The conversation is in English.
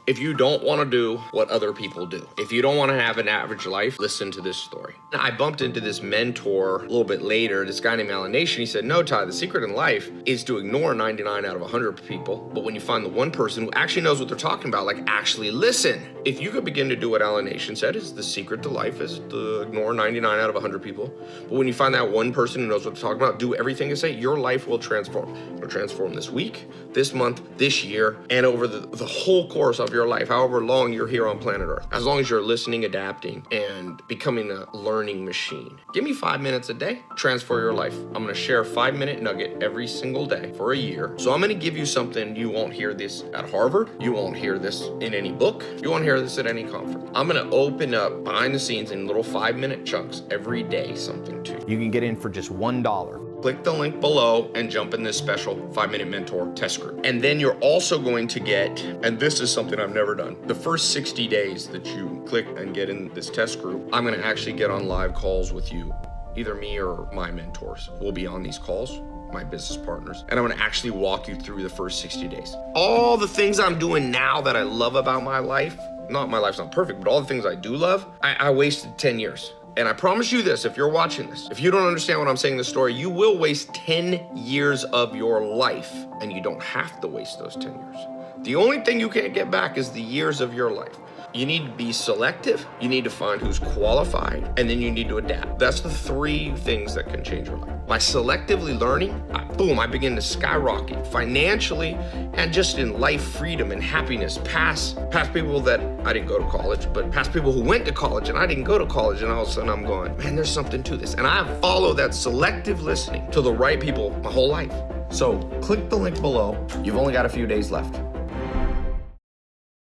If you don't want to do what other people do, if you don't want to have an average life, listen to this story. I bumped into this mentor a little bit later, this guy named Alan Nation. He said, no, Tai, the secret in life is to ignore 99 out of 100 people. But when you find the one person who actually knows what they're talking about, like actually listen. If you could begin to do what Alan Nation said, is the secret to life is to ignore 99 out of 100 people. But when you find that one person who knows what they're talking about, do everything they say, your life will transform. It'll transform this week, this month, this year, and over the whole course of your life, however long you're here on planet Earth. As long as you're listening, adapting, and becoming a learning machine. Give me 5 minutes a day, transfer your life. I'm gonna share a 5-minute nugget every single day for a year. So I'm gonna give you something. You won't hear this at Harvard. You won't hear this in any book. You won't hear this at any conference. I'm gonna open up behind the scenes in little 5-minute chunks every day, something to you. You can get in for just $1. Click the link below and jump in this special 5-minute mentor test group. And then you're also going to get, and this is something I've never done, the first 60 days that you click and get in this test group, I'm gonna actually get on live calls with you. Either me or my mentors will be on these calls, my business partners, and I'm gonna actually walk you through the first 60 days. All the things I'm doing now that I love about my life, not my life's not perfect, but all the things I do love, I wasted 10 years. And I promise you this, if you're watching this, if you don't understand what I'm saying in this story, you will waste 10 years of your life, and you don't have to waste those 10 years. The only thing you can't get back is the years of your life. You need to be selective, you need to find who's qualified, and then you need to adapt. That's the 3 things that can change your life. By selectively learning, I begin to skyrocket financially and just in life freedom and happiness past people that I didn't go to college, but past people who went to college and I didn't go to college, and all of a sudden I'm going, man, there's something to this. And I follow that selective listening to the right people my whole life. So click the link below. You've only got a few days left.